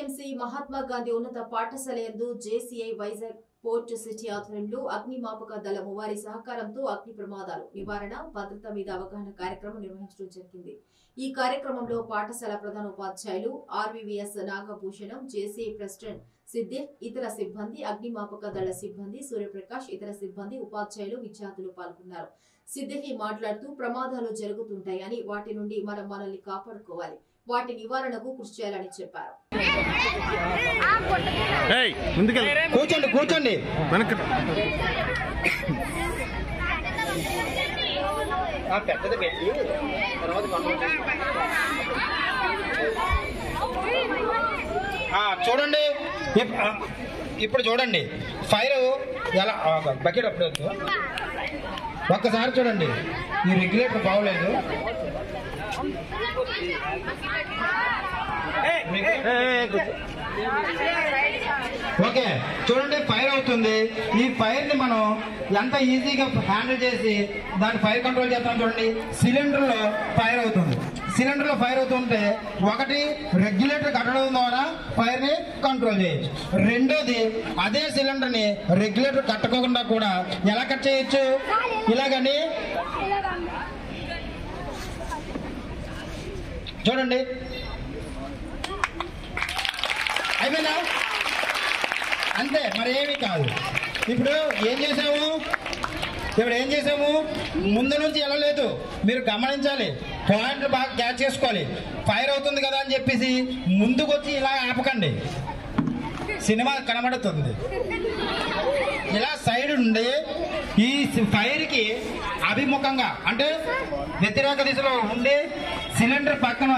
GVMC Mahatma Gandhi ఉన్నత పాఠశాల యందు జేసీఐ వైజాగ్ పోర్ట్ సిటీ ఆధ్వర్యంలో అగ్నిమాపక దళం వారి సహకారంతో అగ్ని ప్రమాదాలు నివారణ భద్రత మీద అవగాహన కార్యక్రమం నిర్వహించడం జరిగింది। ఈ కార్యక్రమంలో పాఠశాల ప్రధాన ఉపాధ్యాయులు ఆర్వీవీఎస్ నాగభూషణం, జేసీఐ ప్రెసిడెంట్ సిద్దిక్, ఇతర సిబ్బంది, అగ్నిమాపక దళ సిబ్బంది, సూర్యప్రకాష్, ఇతర సిబ్బంది, ఉపాధ్యాయులు, విద్యార్థులు పాల్గొన్నారు। సిద్దిక్ మాట్లాడుతూ ప్రమాదాలు జరుగుతుంటాయని వాటి నుండి మనల్ని కాపాడుకోవాలి, వాటి నివారణకు కృషి చేయాలని చెప్పారు। కూర్చోండి చూడండి, ఇప్పుడు చూడండి ఫైర్ ఎలా బకెట్ అప్పుడు ఒక్కసారి చూడండి, ఈ రెగ్యులేటర్ బాగోలేదు, ఓకే చూడండి ఫైర్ అవుతుంది। ఈ ఫైర్ ని మనం ఎంత ఈజీగా హ్యాండిల్ చేసి దాన్ని ఫైర్ కంట్రోల్ చేస్తాం చూడండి। సిలిండర్ లో ఫైర్ అవుతుంది, సిలిండర్ లో ఫైర్ అవుతుంటే ఒకటి రెగ్యులేటర్ కట్టడం ద్వారా ఫైర్ ని కంట్రోల్ చేయొచ్చు, రెండోది అదే సిలిండర్ ని రెగ్యులేటర్ కట్టకుండా కూడా ఎలా కట్ చేయొచ్చు, ఇలాగని చూడండి అయిపోయిందా, అంతే మరి ఏమీ కాదు। ఇప్పుడు ఏం చేసాము ముందు నుంచి వెళ్ళలేదు, మీరు గమనించాలి, పాయింట్లు బాగా క్యాచ్ చేసుకోవాలి। ఫైర్ అవుతుంది కదా అని చెప్పేసి ముందుకు వచ్చి ఇలా ఆపకండి, సినిమా కనబడుతుంది, ఇలా సైడ్ ఉండి ఈ ఫైర్ కి అభిముఖంగా అంటే వ్యతిరేక దిశలో ఉండి సిలిండర్ పక్కన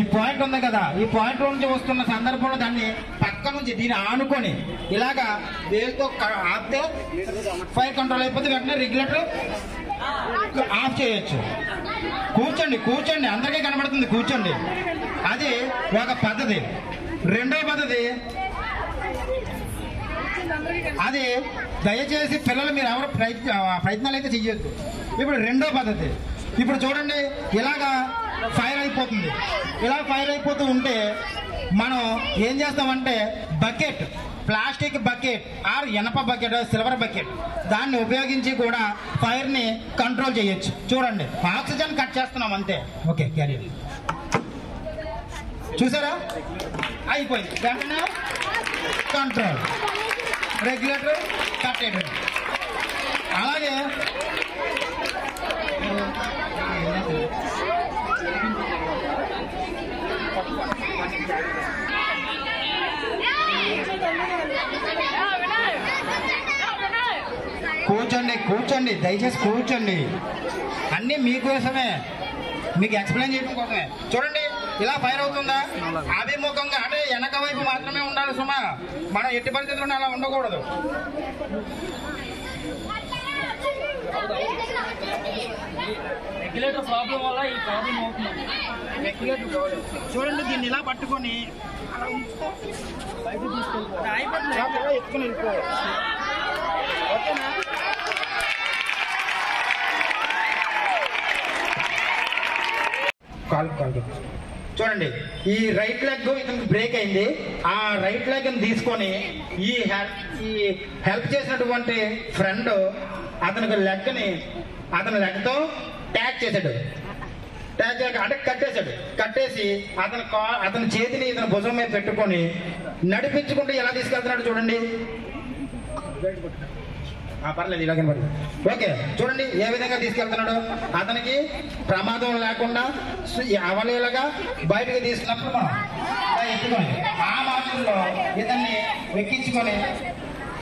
ఈ పాయింట్ ఉంది కదా, ఈ పాయింట్ నుంచి వస్తున్న సందర్భంలో దాన్ని పక్క నుంచి దీన్ని ఆనుకొని ఇలాగా వేలుతో ఆపితే ఫైర్ కంట్రోల్ అయిపోతే వెంటనే రెగ్యులేటర్ ఆఫ్ చేయొచ్చు। కూర్చోండి అందరికీ కనబడుతుంది, కూర్చోండి, అది ఒక పద్ధతి। రెండో పద్ధతి, అది దయచేసి పిల్లలు మీరు ఎవరు ప్రయత్నాలు అయితే చెయ్యొద్దు। ఇప్పుడు రెండో పద్ధతి, ఇప్పుడు చూడండి ఇలాగా ఫైర్ అయిపోతుంది, ఇలా ఫైర్ అయిపోతూ ఉంటే మనం ఏం చేస్తామంటే బకెట్, ప్లాస్టిక్ బకెట్ ఆర్ ఇనప బకెట్, సిల్వర్ బకెట్, దాన్ని ఉపయోగించి కూడా ఫైర్ ని కంట్రోల్ చేయొచ్చు। చూడండి ఆక్సిజన్ కట్ చేస్తున్నాం అంతే, ఓకే క్యారియర్ చూసారా అయిపోయింది, వెంటనే కంట్రోల్, రెగ్యులేటర్ కట్ అయిపోయింది। అలాగే కూర్చోండి దయచేసి కూర్చోండి, అన్నీ మీకోసమే, మీకు ఎక్స్ప్లెయిన్ చేయడం కోసమే। చూడండి ఇలా ఫైర్ అవుతుందా, అభిముఖంగా అంటే వెనక వైపు మాత్రమే ఉండాలి సుమా, మనం ఎట్టి పరిస్థితుల్లో అలా ఉండకూడదు। రెగ్యులేటర్ ప్రాబ్లం వల్ల ఈ ప్రాబ్లం అవుతుంది। చూడండి దీన్ని ఇలా పట్టుకొని ఎత్తుకుని వెళ్ళిపోవాలి, ఓకేనా? చూడండి ఈ రైట్ లెగ్ ఇతనికి బ్రేక్ అయింది, ఆ రైట్ లెగ్ తీసుకొని ఈ హెల్ప్ చేసినటువంటి ఫ్రెండ్ అతనికి అతని లెగ్తో ట్యాగ్ చేశాడు, అంటే కట్టేసి అతని చేతిని ఇతని భుజం మీద పెట్టుకొని నడిపించుకుంటూ ఎలా తీసుకెళ్తున్నాడు చూడండి, పర్లేదు ఇలా కనబడుతుంది, ఓకే చూడండి ఏ విధంగా తీసుకెళ్తున్నాడు, అతనికి ప్రమాదం లేకుండా అవలీలగా బయటకు తీసుకున్నప్పుడు మనం ఎత్తుకొని ఆ మాదిరిలో ఇతన్ని ఎక్కించుకొని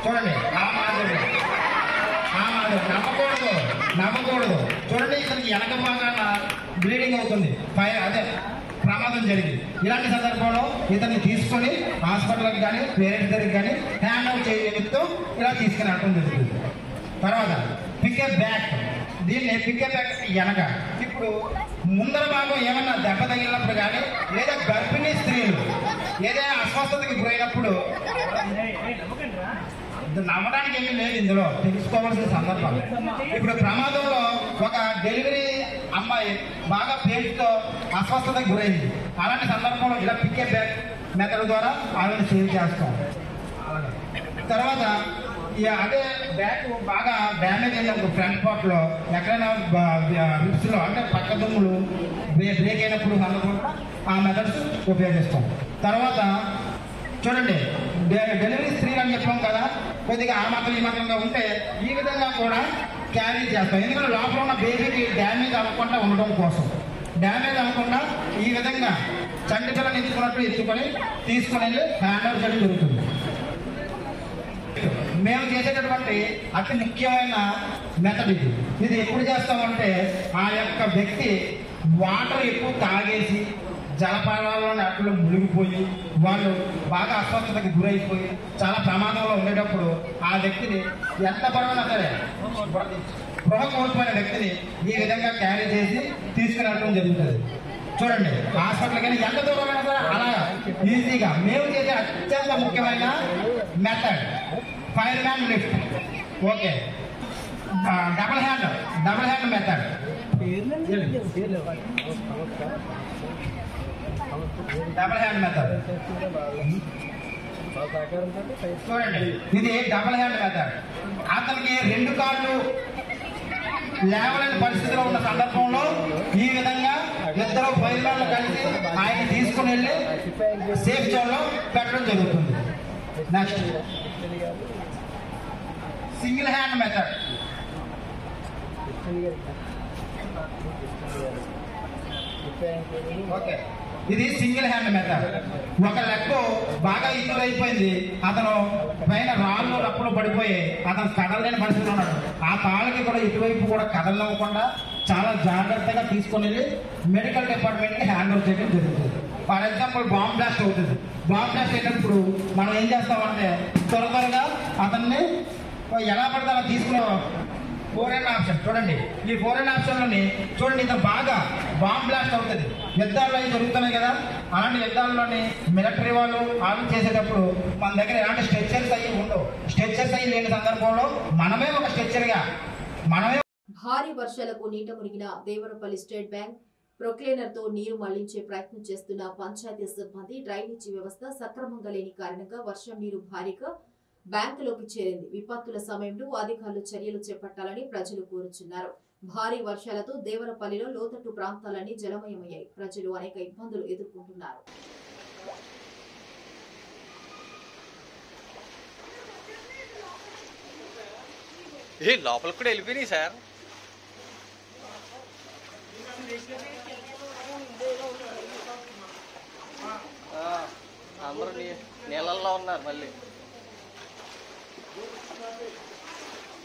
చూడండి, ఆ మాదిరి నమ్మకూడదు చూడండి, ఇతనికి వెనక భాగాన బ్లీడింగ్ అవుతుంది, అదే ప్రమాదం జరిగింది। ఇలాంటి సందర్భంలో ఇతన్ని తీసుకొని హాస్పిటల్కి కానీ పేరెంట్స్ దగ్గరికి కానీ హ్యాండ్ అవుట్ చేయడంతో ఇలా తీసుకుని వెళ్ళడం జరుగుతుంది। తర్వాత పికప్ బ్యాక్, దీన్ని పికప్ బ్యాక్ వెనక, ఇప్పుడు ముందర భాగం ఏమన్నా దెబ్బ తగిలినప్పుడు కానీ లేదా గర్భిణీ స్త్రీలు ఏదైనా అస్వస్థతకి గురైనప్పుడు నమ్మడానికి ఏమీ లేదు, ఇందులో తెలుసుకోవాల్సిన సందర్భాలు। ఇప్పుడు ప్రమాదంలో ఒక డెలివరీ అమ్మాయి బాగా పేరుతో అస్వస్థతకు గురైంది, అలాంటి సందర్భంలో ఇలా పికప్ బ్యాక్ మెథడ్ ద్వారా ఆవిడని సేవ్ చేస్తాం. తర్వాత అదే బ్యాక్ బాగా డ్యామేజ్ అయినప్పుడు ఫ్రంట్ పార్ట్లో ఎక్కడైనా రిప్స్లో అంటే పక్క దుమ్ములు బ్రేక్ అయినప్పుడు అందుకుండా ఆ మెథడ్స్ ఉపయోగిస్తాం. తర్వాత చూడండి, డెలివరీ స్త్రీలు అని చెప్పాం కదా, కొద్దిగా ఆ మాత్రం ఈ మాత్రంగా ఉంటే ఈ విధంగా కూడా క్యారీ చేస్తాం. ఎందుకంటే లోపల ఉన్న బేబీకి డ్యామేజ్ అవ్వకుండా ఉండడం కోసం, డ్యామేజ్ అవ్వకుండా ఈ విధంగా చంటి పిల్లని ఎత్తుకున్నట్టు ఎత్తుకొని తీసుకుని వెళ్ళి హ్యాండ్ ఓవర్ చేయడం జరుగుతుంది. మేము చేసేటటువంటి అతి ముఖ్యమైన మెథడ్ ఇది ఎప్పుడు చేస్తామంటే ఆ యొక్క వ్యక్తి వాటర్ ఎక్కువ తాగేసి జలపాతాల్లోని అట్లు మునిగిపోయి వాళ్ళు బాగా అస్వస్థతకి గురైపోయి చాలా ప్రమాదంలో ఉండేటప్పుడు ఆ వ్యక్తిని ఎంత బరువునా సరే స్పృహ కోల్పోయిన వ్యక్తిని ఈ విధంగా క్యారీ చేసి తీసుకురావడం జరుగుతుంది. చూడండి, హాస్పిటల్కి వెళ్ళి ఎంత దూరమైనా సరే అలా ఈజీగా మేము చేసే అత్యంత ముఖ్యమైన method fire man lift. Okay, double hand method. Double hand method చూడండి, ఇది డబుల్ హ్యాండ్ మెథడ్. అతనికి రెండు కాళ్ళు లేవలేని పరిస్థితిలో ఉన్న సందర్భంలో ఈ విధంగా ఇద్దరు ఫైర్ మ్యాన్లు కలిసి ఆయన తీసుకుని వెళ్ళి సేఫ్ జోన్లో పెట్టడం జరుగుతుంది. Next single hand method. Okay, ఇది సింగిల్ హ్యాండ్ మెథడ్. ఒక లెగ్ బాగా ఇంజూర్ అయిపోయింది, అతను పైన రాళ్ళు రప్పులు పడిపోయి అతను కదలలేని పరిస్థితిలో ఉన్నాడు. ఆ కాళ్ళకి కూడా ఇటువైపు కూడా కదలనివ్వకుండా చాలా జాగ్రత్తగా తీసుకుని వెళ్ళి మెడికల్ డిపార్ట్మెంట్కి హ్యాండ్ ఓవర్ చేయడం జరుగుతుంది. ఫర్ ఎగ్జాంపుల్ బాంబ్ బ్లాస్ట్ అవుతుంది. బాంబ్ బ్లాస్ట్ అయినప్పుడు మనం ఏం చేస్తామంటే త్వరగా అతన్ని ఎలా పడితే అలా తీసుకునే 4N ఆప్షన్. చూడండి, ఈ 4N ఆప్షన్లోని చూడండి, ఇంత బాగా బాంబ్ బ్లాస్ట్ అవుతుంది. యుద్ధాలు అవి జరుగుతున్నాయి కదా, అలాంటి యుద్ధాల్లోని మిలిటరీ వాళ్ళు చేసేటప్పుడు మన దగ్గర ఎలాంటి స్ట్రెచ్చర్స్ అయ్యి ఉండవు. స్ట్రెచ్చర్స్ అయ్యి లేని సందర్భంలో మనమే ఒక స్ట్రెచ్చర్గా భారీ వర్షాలకు నీట మునిగిన దేవరపల్లి స్టేట్ బ్యాంక్ ప్రొక్లేనర్ తో నీరు మళ్లించే ప్రయత్నం చేస్తున్న పంచాయతీ సిబ్బంది డ్రైనేజీ వ్యవస్థ సక్రమంగా లేని కారణంగా వర్షం నీరు భారీగా బ్యాంకులోకి చేరింది. విపత్తుల సమయంలో అధికారులు చర్యలు చేపట్టాలని ప్రజలు కోరుచున్నారు. భారీ వర్షాలతో దేవరపల్లిలో లోతట్టు ప్రాంతాలన్నీ జలమయమయ్యాయి. ప్రజలు అనేక ఇబ్బందులు ఎదుర్కొంటున్నారు. లోపలికి కూడా వెళ్ళిపోయినాయి సార్. అందరూ నీళ్ళల్లో ఉన్నారు. మళ్ళీ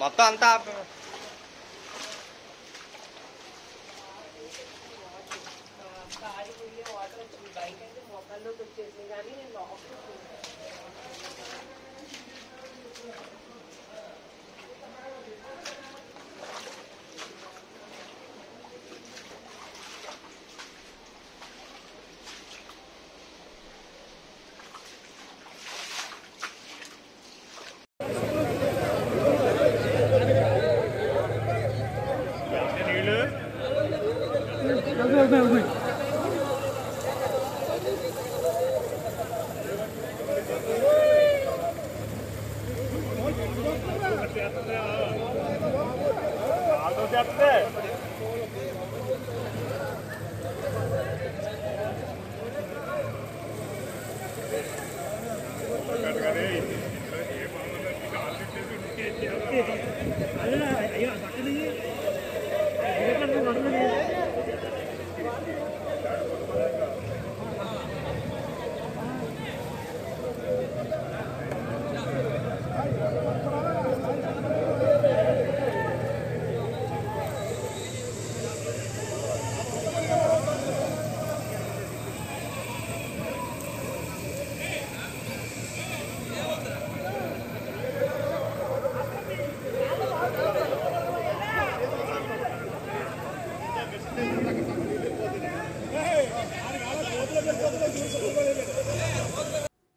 మొత్తం అంతా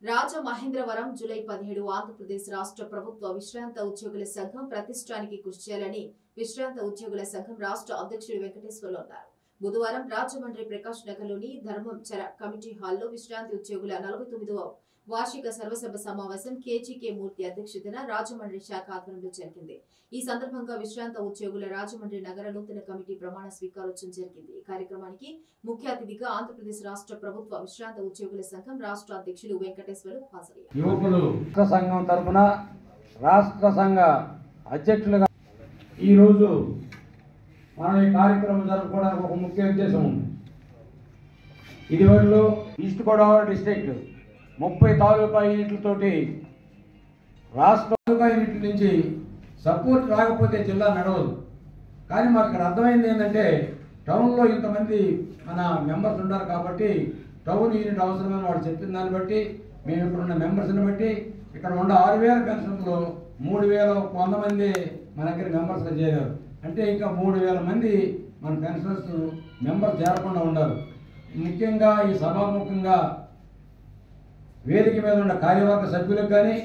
రాజమహేంద్రవరం జూలై 17 ఆంధ్రప్రదేశ్ రాష్ట్ర ప్రభుత్వ విశ్రాంత ఉద్యోగుల సంఘం ప్రతిష్టానికి కృషి చేయాలని విశ్రాంత ఉద్యోగుల సంఘం రాష్ట్ర అధ్యక్షుడు వెంకటేశ్వర్లు అన్నారు. బుధవారం రాజమండ్రి ప్రకాష్ నగర్లోని ధర్మంచర కమిటీ హాల్లో విశ్రాంతి ఉద్యోగుల 49వ వార్షిక సర్వసభ సమావేశం కేజీకే మూర్తి అధ్యక్షతన రాజమండ్రి శాఖ ఆధ్వర్యంలో జరిగింది. ఈ సందర్భంగా విశ్రాంత ఉద్యోగుల రాజమండ్రి నగర నూతన కమిటీ ప్రమాణ స్వీకారోత్సవం జరిగింది. ఈ కార్యక్రమానికి ముఖ్య అతిథిగా ఆంధ్రప్రదేశ్ రాష్ట్ర ప్రభుత్వ విశ్రాంత ఉద్యోగుల సంఘం రాష్ట్ర అధ్యక్షులు వెంకటేశ్వరు హాజరయ్యారు. యువకులు సంఘం తరఫున రాష్ట్ర సంఘ అధ్యక్షులుగా ఈరోజు మనం ఈ కార్యక్రమం జరుపుకోవడానికి ఒక ముఖ్య ఉద్దేశం ఉంది. ఇదివరలో ఈస్ట్ గోదావరి డిస్ట్రిక్ట్ 30 తాలూకా యూనిట్లతోటి రాష్ట్ర తాలూకా యూనిట్ల నుంచి సపోర్ట్ రాకపోతే జిల్లా నడవదు. కానీ మాకు ఇక్కడ అర్థమైంది ఏంటంటే టౌన్లో ఇంతమంది మన మెంబర్స్ ఉన్నారు కాబట్టి టౌన్ యూనిట్ అవసరమని వాళ్ళు చెప్పిన దాన్ని బట్టి మేము ఇక్కడ ఉన్న మెంబర్స్ని బట్టి ఇక్కడ ఉన్న 6000 పెన్షన్లో 3100 మంది మన దగ్గర మెంబర్స్గా చేరారు. అంటే ఇంకా 3000 మంది మన పెన్షనర్స్ మెంబర్స్ చేరకుండా ఉన్నారు. ముఖ్యంగా ఈ సభాముఖంగా వేదిక మీద ఉన్న కార్యవర్గ సభ్యులకు కానీ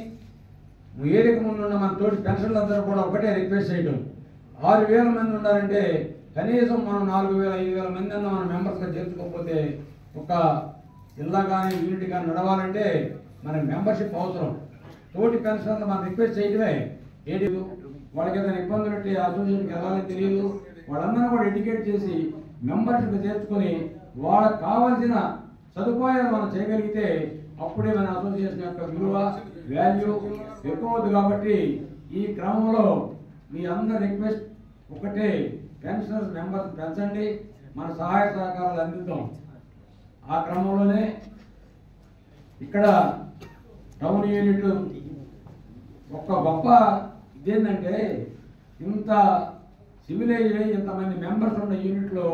వేదిక ముందు ఉన్న మన తోటి పెన్షన్లందరూ కూడా ఒకటే రిక్వెస్ట్ చేయడం, 6000 మంది ఉన్నారంటే కనీసం మనం 4000-5000 మంది అన్న మన మెంబర్స్గా చేర్చుకోకపోతే ఒక జిల్లా కానీ యూనిట్ కానీ నడవాలంటే మన మెంబర్షిప్ అవసరం. తోటి పెన్షనర్లు మనం రిక్వెస్ట్ చేయడమే ఏంటి, వాళ్ళకి ఏదైనా ఇబ్బందులు ఉంటే అసోసియేషన్కి వెళ్ళాలని తెలియదు, వాళ్ళందరూ కూడా ఎడ్యుకేట్ చేసి మెంబర్షిప్ చేర్చుకొని వాళ్ళకి కావాల్సిన సదుపాయాలు మనం చేయగలిగితే అప్పుడే మన అసోసియేషన్ యొక్క విలువ వాల్యూ ఎక్కువ అవుతుంది. కాబట్టి ఈ క్రమంలో మీ అందరి రిక్వెస్ట్ ఒకటే, పెన్షనర్స్ మెంబర్స్ పెంచండి, మన సహాయ సహకారాలు అందిద్దాం. ఆ క్రమంలోనే ఇక్కడ టౌన్ యూనిట్ ఒక గొప్ప ఇదేంటంటే ఇంత సివిలైజ్ అయ్యి ఇంతమంది మెంబర్స్ ఉన్న యూనిట్లో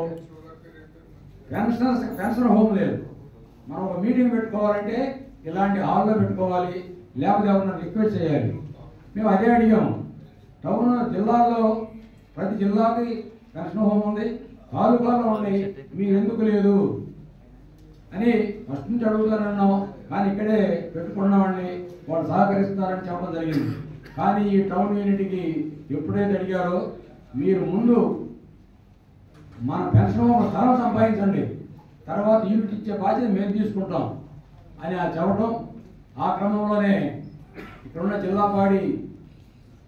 పెన్షన్ హోమ్ లేదు. మనం ఒక మీటింగ్ పెట్టుకోవాలంటే ఇలాంటి హాల్లో పెట్టుకోవాలి, లేకపోతే ఎవరన్నా రిక్వెస్ట్ చేయాలి. మేము అదే అడిగాము. టౌన్ జిల్లాల్లో ప్రతి జిల్లాకి పెన్షన్ హోమ్ ఉంది, తాలూకాలో ఉంది, మీరు ఎందుకు లేదు అని ఫస్ట్ నుంచి అడుగుతానన్నాం. కానీ ఇక్కడే పెట్టుకున్నామండి, వాళ్ళు సహకరిస్తున్నారని చెప్పడం జరిగింది. కానీ ఈ టౌన్ యూనిట్కి ఎప్పుడైతే అడిగారో మీరు ముందు మన పెన్షన్ హోమ్ స్థలం సంపాదించండి, తర్వాత యూనిట్ ఇచ్చే బాధ్యత మేము తీసుకుంటాం అని చెప్పడం. ఆ క్రమంలోనే ఇక్కడున్న జిల్లా పాడి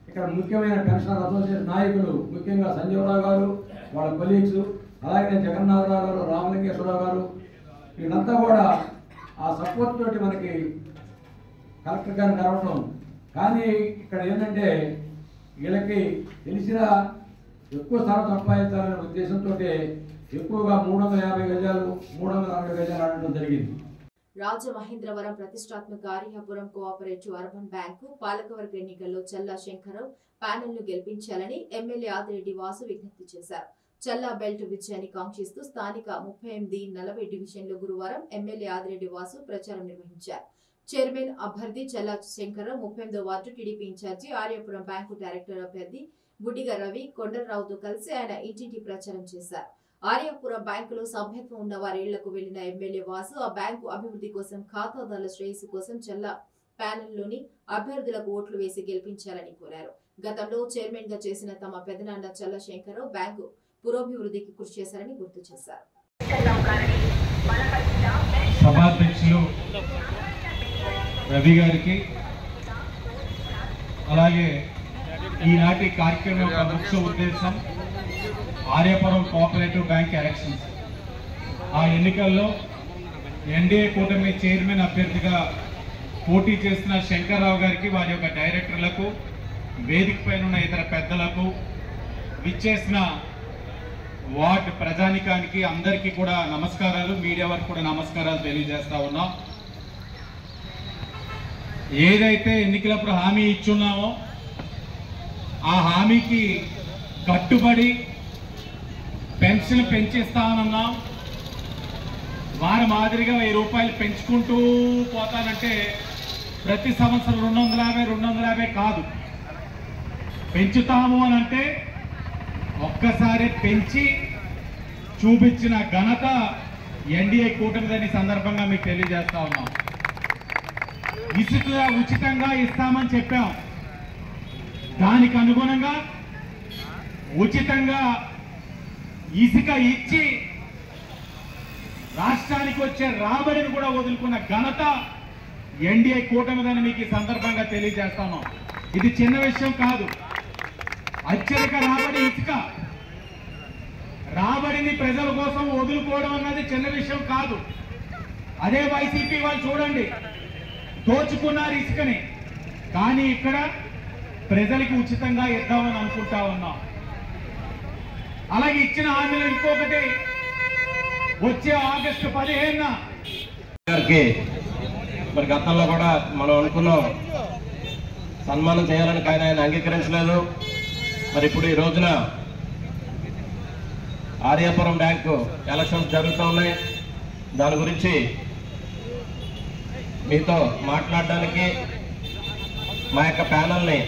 ఇక్కడ ముఖ్యమైన పెన్షనర్ అసోసియేషన్ నాయకులు, ముఖ్యంగా సంజీవరావు గారు, వాళ్ళ కొలీగ్స్, అలాగే జగన్నాథరావు గారు, రామలింగేశ్వరరావు గారు, వీళ్ళంతా కూడా ఆ సపోర్ట్ తోటి మనకి కలెక్టర్ గారిని కలవటం. కానీ ఇక్కడ ఏంటంటే వీళ్ళకి తెలిసిన ఎక్కువ స్థలం సంపాదించాలనే ఉద్దేశంతో ఎక్కువగా 350 గజాలు 360 గజాలు ఆడటం జరిగింది. రాజమహేంద్రవరం ప్రతిష్టాత్మక ఆర్యాపురం కోఆపరేటివ్ అర్బన్ బ్యాంకు పాలకవర్గ ఎన్నికల్లో చల్లా శంకరరావు ప్యానెల్ ను గెలిపించాలని ఎమ్మెల్యే ఆదిరెడ్డి వాసు విజ్ఞప్తి చేశారు. చల్లా బెల్ట్ విజయాన్ని కాంక్షిస్తూ స్థానిక 38-40 డివిజన్లో గురువారం ఎమ్మెల్యే ఆదిరెడ్డి వాసు ప్రచారం నిర్వహించారు. చైర్మన్ అభ్యర్థి చల్లా శంకరరావు 38వ ward TDP in charge Aryapuram bank director అభ్యర్థి బుడ్డిగ రవి కొండలరావుతో కలిసి ఆయన ఇంటింటి ప్రచారం చేశారు. ఆర్యాపురం బ్యాంకులో సభ్యత్వం ఉన్న వారి ఇళ్లకు వెళ్లిన ఎమ్మెల్యే వాసు ఆ బ్యాంకు అభివృద్ధి కోసం, ఖాతాదారుల శ్రేయస్సు కోసం చల్లా ప్యానెల్లోని అభ్యర్థులకు ఓట్లు వేసి గెలిపించాలని కోరారు. గతంలో చైర్మన్ గా చేసిన తమ పెదనాన్న చల్లా శంకరరావు బ్యాంకు పురోభివృద్ధికి కృషి చేశారని గుర్తు చేశారు. సభాధ్యక్షులు రవి గారికి, అలాగే ఈనాటి కార్యక్రమం యొక్క ముఖ్య ఉద్దేశం ఆర్యాపురం కోఆపరేటివ్ బ్యాంక్ ఎలక్షన్స్. ఆ ఎన్నికల్లో ఎన్డీఏ కూటమి చైర్మన్ అభ్యర్థిగా పోటీ చేస్తున్న శంకర్రావు గారికి, వారి యొక్క డైరెక్టర్లకు, వేదిక పైన ఉన్న ఇతర పెద్దలకు, విచ్చేసిన వార్డు ప్రజానికానికి అందరికీ కూడా నమస్కారాలు. మీడియా వారికి కూడా నమస్కారాలు తెలియజేస్తా ఉన్నాం. ఏదైతే ఎన్నికలప్పుడు హామీ ఇచ్చున్నామో ఆ హామీకి కట్టుబడి పెన్షన్ పెంచిస్తానన్నాం. వారి మాదిరిగా 1000 రూపాయలు పెంచుకుంటూ పోతానంటే ప్రతి సంవత్సరం 250 కాదు, పెంచుతాము అని అంటే ఒక్కసారి పెంచి చూపించిన ఘనత ఎన్డీఏ కూటమిదని సందర్భంగా మీకు తెలియజేస్తా ఉన్నాం. ఇసుక ఉచితంగా ఇస్తామని చెప్పాం. దానికి అనుగుణంగా ఉచితంగా ఇసుక ఇచ్చి రాష్ట్రానికి వచ్చే రాబడిని కూడా వదులుకున్న ఘనత ఎన్డీఏ కూటమిదని మీకు ఈ సందర్భంగా తెలియజేస్తాను. ఇది చిన్న విషయం కాదు. అత్యధిక రాబడి ఇసుక, రాబడిని ప్రజల కోసం వదులుకోవడం అన్నది చిన్న విషయం కాదు. అదే వైసీపీ వాళ్ళు చూడండి, దోచుకున్నారు ఇసుకని, కానీ ఇక్కడ ప్రజలకి ఉచితంగా ఇద్దామని అనుకుంటా ఉన్నాం. అలాగే ఇచ్చిన హామీలు ఇంకొకటి, వచ్చే ఆగస్టు 15న గారికి మరి గతంలో కూడా మనం అనుకున్నాం సన్మానం చేయాలని, కానీ ఆయన అంగీకరించలేదు. మరి ఇప్పుడు ఈ రోజున ఆర్యాపురం బ్యాంకు ఎలక్షన్స్ జరుగుతూ ఉన్నాయి. దాని గురించి మీతో మాట్లాడడానికి మా యొక్క ప్యానల్ని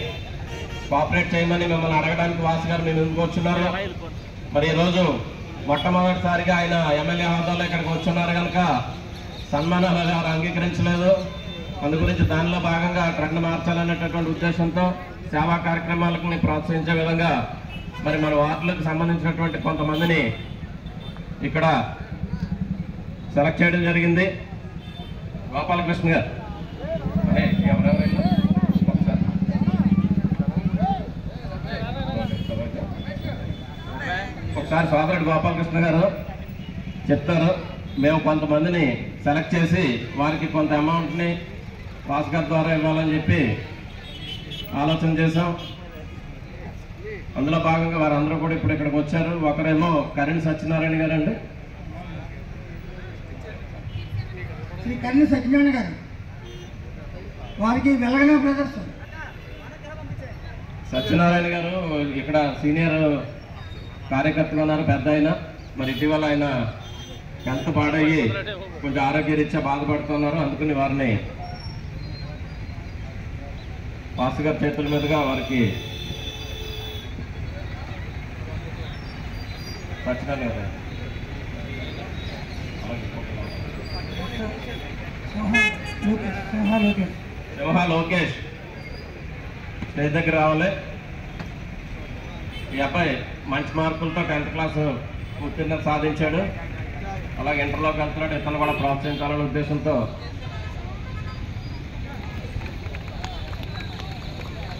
కోఆపరేట్ చేయమని మిమ్మల్ని అడగడానికి వాసు గారు మేము ఎందుకు వచ్చున్నారు. మరి ఈరోజు మొట్టమొదటిసారిగా ఆయన ఎమ్మెల్యే హోదాలో ఇక్కడికి వచ్చున్నారు కనుక సన్మానాలు ఎవరు అంగీకరించలేదు. అందు గురించి దానిలో భాగంగా ట్రెండ్ మార్చాలనేటటువంటి ఉద్దేశంతో సేవా కార్యక్రమాలకు ప్రోత్సహించే విధంగా మరి మన వార్డులకు సంబంధించినటువంటి కొంతమందిని ఇక్కడ సెలెక్ట్ చేయడం జరిగింది. గోపాలకృష్ణ గారు ఒకసారి సోదరుడు గోపాలకృష్ణ గారు చెప్తారు. మేము కొంతమందిని సెలెక్ట్ చేసి వారికి కొంత అమౌంట్ని భాస్కర్ ద్వారా ఇవ్వాలని చెప్పి ఆలోచన చేశాం. అందులో భాగంగా వారందరూ కూడా ఇప్పుడు ఇక్కడికి వచ్చారు. ఒకరేమో కరణ్ సత్యనారాయణ గారు అండి, శ్రీ కరణ్ సత్యనారాయణ గారు, వారికి వెలగనే బ్రదర్స్. సత్యనారాయణ గారు ఇక్కడ సీనియర్ కార్యకర్తగా ఉన్నారు, పెద్ద ఆయన. మరి ఇటీవల ఆయన హెల్త్ పాడయ్యి కొంచెం ఆరోగ్యరీత్యా బాధపడుతున్నారు. అందుకని వారిని వాసు గారి చేతుల మీదుగా వారికి సత్యనారాయణ గారు సింహ లోకేష్ స్టేజ్ దగ్గర రావాలి. ఈ అబ్బాయి మంచి మార్కులతో 10th క్లాస్ ఉత్తీర్ణత సాధించాడు. అలాగే ఇంటర్లోకి వెళ్తున్నాడు. ఇతను కూడా ప్రోత్సహించాలనే ఉద్దేశంతో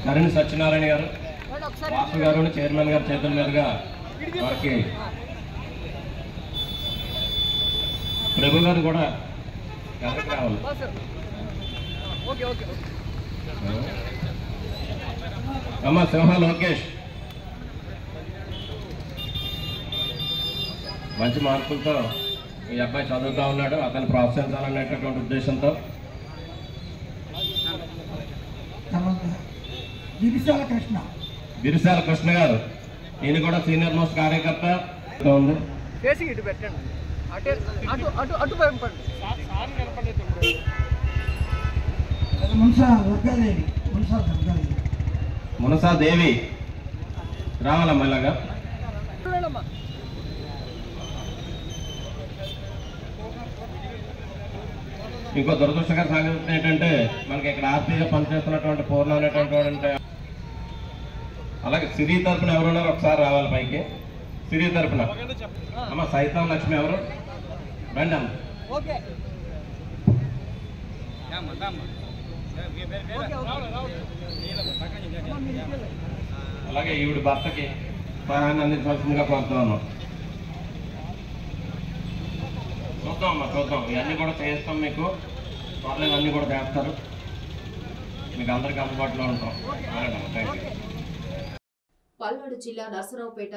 నరేంద్ర సత్యనారాయణ గారు, వాసు గారు చైర్మన్ గారి చేతుల మీదుగా వారికి ప్రభు గారు కూడా ఎవరికి రావాలి. అమ్మ సింహ లోకేష్ మంచి మార్కులతో ఈ అబ్బాయి చదువుతూ ఉన్నాడు. అతను ప్రోత్సహించాలనేటటువంటి ఉద్దేశంతో బిరిసాల కృష్ణ గారు, ఈయన కూడా సీనియర్ మోస్ట్ కార్యకర్త ఉంది. మునసా దేవి రావాలమ్మా. ఇలాగా ఇంకో దురదృష్టకర సంగతి ఏంటంటే మనకి ఇక్కడ ఆర్పీగా పనిచేస్తున్నటువంటి పూర్ణ అనేటువంటి, అలాగే సిరి తరపున ఎవరున్నారు ఒకసారి రావాలి పైకి. సిరి తరపున అమ్మ సైతం లక్ష్మి ఎవరు రండి అమ్మ. అలాగే ఈవిడ భర్తకి సహాయాన్ని అందించాల్సిందిగా కోరుతూ ఉన్నాం. చూద్దాం అమ్మా, చూద్దాం. ఇవన్నీ కూడా చేస్తాం, మీకు త్వరలో ఇవన్నీ కూడా చేస్తారు. మీకు అందరికీ అందుబాటులో ఉంటాం. Thank you. పల్నాడు జిల్లా నర్సరావుపేట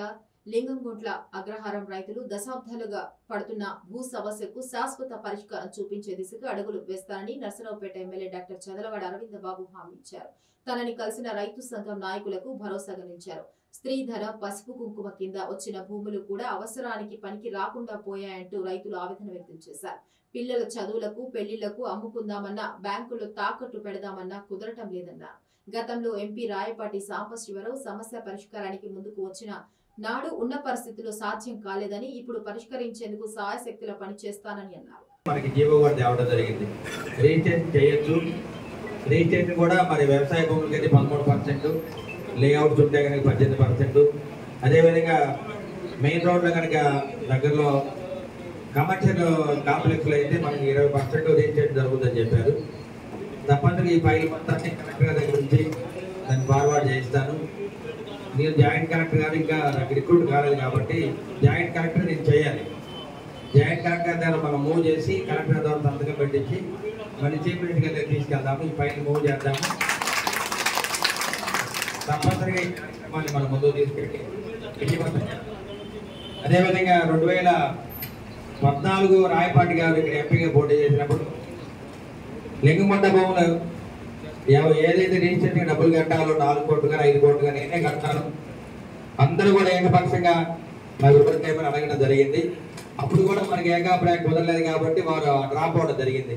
లింగంగుంట్ల అగ్రహారం రైతులు దశాబ్దాలుగా పడుతున్న భూ సమస్యకు శాశ్వత పరిష్కారం చూపించే దిశగా అడుగులు వేస్తారని నర్సరావుపేట ఎమ్మెల్యే డాక్టర్ చదలవాడ అరవింద బాబు హామీ ఇచ్చారు. తనని కలిసిన రైతు సంఘం నాయకులకు భరోసాగా నిలిచారు. స్త్రీధర పసుపు కుంకుమ కింద వచ్చిన భూములు కూడా అవసరానికి పనికి రాకుండా పోయాయంటూ రైతులు ఆవేదన వ్యక్తం చేశారు. పిల్లల చదువులకు పెళ్లిళ్లకు అమ్ముకుందామన్నా, బ్యాంకులో తాకట్టు పెడదామన్నా కుదరటం లేదన్నారు. గతంలో ఎంపీ రాయపాటి సాంబశివరావు సమస్య పరిష్కారానికి ముందుకు వచ్చిన నాడు ఉన్న పరిస్థితుల్లో సాధ్యం కాలేదని, ఇప్పుడు పరిష్కరించేందుకు సాయశక్తిలో పనిచేస్తానని అన్నారు. మనకి జీవో కూడా తేవడం జరిగింది. రిజిస్ట్రేషన్ చేయొచ్చు. రిజిస్ట్రేషన్ కూడా మరి వ్యవసాయ భూములకైతే 13%, లేఅవుట్స్ ఉంటే కనుక 18%, అదేవిధంగా మెయిన్ రోడ్లో కనుక దగ్గరలో కమర్షియల్ కాంప్లెక్స్లో అయితే మనకి 20% రిజిస్ట్రేషన్ జరుగుతుందని చెప్పారు. తప్పనిసరిగా ఈ ఫైల్ మొత్తాన్ని కలెక్టర్ గారి దగ్గర నుంచి దాన్ని ఫార్వర్డ్ చేయిస్తాను. నేను జాయింట్ కలెక్టర్ గారు ఇంకా రిక్రూట్ కాలేదు కాబట్టి జాయింట్ కలెక్టర్ నేను చేయాలి. జాయింట్ కలెక్టర్ దగ్గర మనం మూవ్ చేసి కలెక్టర్ ద్వారా సంతకం పెట్టించి మళ్ళీ చీఫ్ మినిస్టర్ గారి తీసుకెళ్దాము. ఈ ఫైల్ మూవ్ చేద్దాము. తప్పనిసరిగా ఈ కార్యక్రమాన్ని మనం ముందుకు తీసుకెళ్ళి అదేవిధంగా 2014 రాయపాటి గారు ఇక్కడ ఎంపీగా పోటీ చేసినప్పుడు లింగమండ భూములు ఏదైతే రిజిస్ట్రేషన్ డబ్బులు కట్టాలో 4 కోట్లు కానీ 5 కోట్లు కానీ నేనే కట్టాను. అందరూ కూడా ఏకపక్షంగా మా వివరణ అడగడం జరిగింది. అప్పుడు కూడా మనకి ఏకాభిప్రాయం కుదరలేదు కాబట్టి వారు డ్రాప్ అవడం జరిగింది.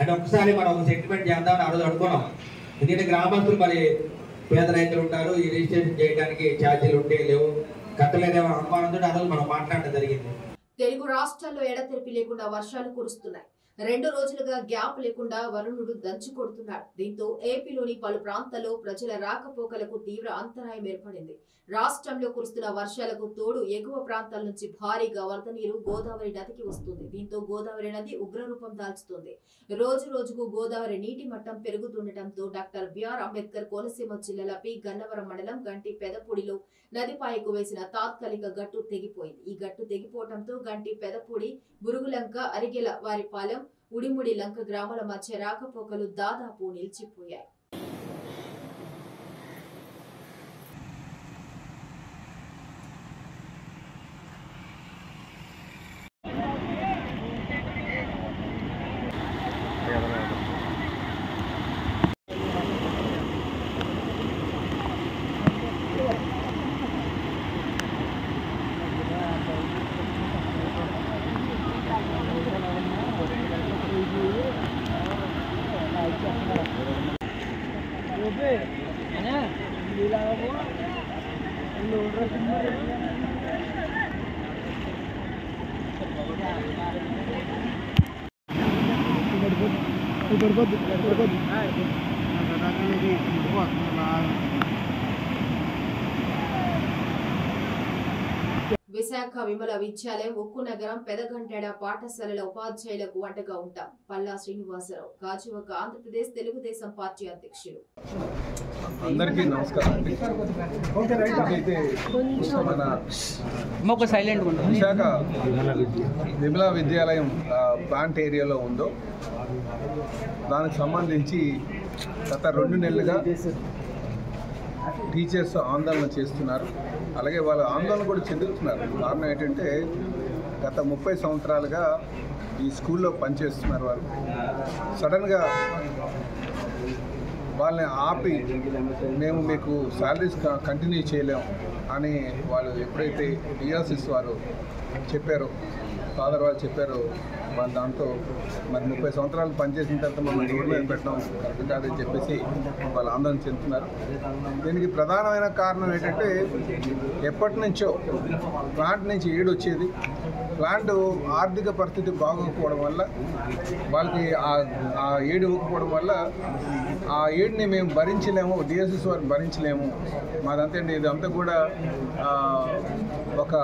అంటే ఒకసారి మనం ఒక సెటిల్మెంట్ చేద్దామని అనుకున్నాం. ఎందుకంటే గ్రామస్తులు మరి పేద రైతులు ఉంటారు, ఈ రిజిస్ట్రేషన్ చేయడానికి ఛార్జీలు ఉంటే లేవు, కట్టలేదేమో అనుమానంతో ఆ రోజు మనం మాట్లాడడం జరిగింది. తెలుగు రాష్ట్రాల్లో ఎడతెరిపి లేకుండా వర్షాలు కురుస్తున్నాయి. 2 రోజులుగా గ్యాప్ లేకుండా వరుణుడు దంచి కొడుతున్నాడు. దీంతో ఏపీలోని పలు ప్రాంతాల్లో ప్రజల రాకపోకలకు తీవ్ర అంతరాయం ఏర్పడింది. రాష్ట్రంలో కురుస్తున్న వర్షాలకు తోడు ఎగువ ప్రాంతాల నుంచి భారీగా వరద నీరు గోదావరి నదికి వస్తుంది. దీంతో గోదావరి నది ఉగ్రరూపం దాల్చుతుంది. రోజు రోజుకు గోదావరి నీటి మట్టం పెరుగుతుండటంతో డాక్టర్ బిఆర్ అంబేద్కర్ కోనసీమ జిల్లాల పి గన్నవరం మండలం గంటి పెదపూడిలో నదిపాయకు వేసిన తాత్కాలిక గట్టు తెగిపోయింది. ఈ గట్టు తెగిపోవడంతో గంటి పెదపూడి, బురుగులంక, అరిగెల వారిపాలెం, ఉడిముడి లంక గ్రామాల మధ్య రాకపోకలు దాదాపు నిలిచిపోయాయి. విశాఖ విమల విద్యాలయం ఉక్కు నగరం పెదగంటెడ పాఠశాలల ఉపాధ్యాయులకు అండగా ఉంటాం. పల్లా శ్రీనివాసరావు, గాజువాక, ఆంధ్రప్రదేశ్ తెలుగుదేశం పార్టీ అధ్యక్షులు. అందరికీ నమస్కారం. విశాఖ విమల విద్యాలయం ప్లాంట్ ఏరియాలో ఉందో దానికి సంబంధించి గత 2 నెలలుగా టీచర్స్ ఆందోళన చేస్తున్నారు. అలాగే వాళ్ళ ఆందోళన కూడా చెందుతున్నారు. కారణం ఏంటంటే గత 30 సంవత్సరాలుగా ఈ స్కూల్లో పనిచేస్తున్నారు. వారు సడన్గా వాళ్ళని ఆపి మేము మీకు శాలరీస్ కంటిన్యూ చేయలేము అని వాళ్ళు ఎప్పుడైతే డిఆర్సిస్ వారు చెప్పారో, ఫాదర్ వాళ్ళు చెప్పారో, వాళ్ళు దాంతో మరి 30 సంవత్సరాలు పనిచేసిన తర్వాత మమ్మల్ని రోడ్డు మీద పెట్టడం కరెక్ట్ కాదని చెప్పేసి వాళ్ళు ఆందోళన చెందుతున్నారు. దీనికి ప్రధానమైన కారణం ఏంటంటే ఎప్పటి నుంచో ప్లాంట్ నుంచి ఏడు వచ్చేది. ప్లాంట్ ఆర్థిక పరిస్థితి బాగోకపోవడం వల్ల వాళ్ళకి ఆ ఏడు ఇవ్వకపోవడం వల్ల ఆ ఏడుని మేము భరించలేము, డిఎస్ఎస్ వారు భరించలేము, మాదంతా ఇదంతా కూడా ఒక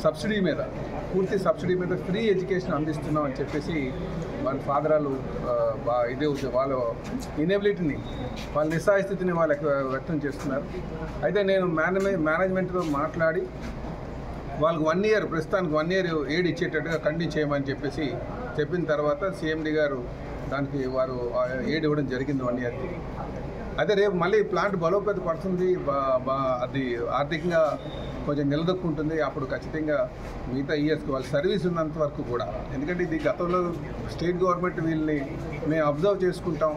సబ్సిడీ మీద, పూర్తి సబ్సిడీ మీద ఫ్రీ ఎడ్యుకేషన్ అందిస్తున్నాం అని చెప్పేసి వాళ్ళ ఫాదరాలు ఇదే వాళ్ళ ఇనేబిలిటీని, వాళ్ళ నిస్సహాయస్థితిని వాళ్ళకి వ్యక్తం చేస్తున్నారు. అయితే నేను మేనేజ్మెంట్తో మాట్లాడి వాళ్ళకి 1 ఇయర్, ప్రస్తుతానికి 1 ఇయర్ ఏడు ఇచ్చేటట్టుగా కంటిన్యూ చేయమని చెప్పేసి చెప్పిన తర్వాత సిఎండి గారు దానికి వారు ఏడు ఇవ్వడం జరిగింది 1 ఇయర్కి. అయితే రేపు మళ్ళీ ప్లాంట్ బలోపేత పడుతుంది, అది ఆర్థికంగా కొంచెం నిలదొక్కుంటుంది. అప్పుడు ఖచ్చితంగా మిగతా ఇయర్స్కి వాళ్ళ సర్వీస్ ఉన్నంత వరకు కూడా, ఎందుకంటే ఇది గతంలో స్టేట్ గవర్నమెంట్ వీళ్ళని మేము అబ్జర్వ్ చేసుకుంటాం.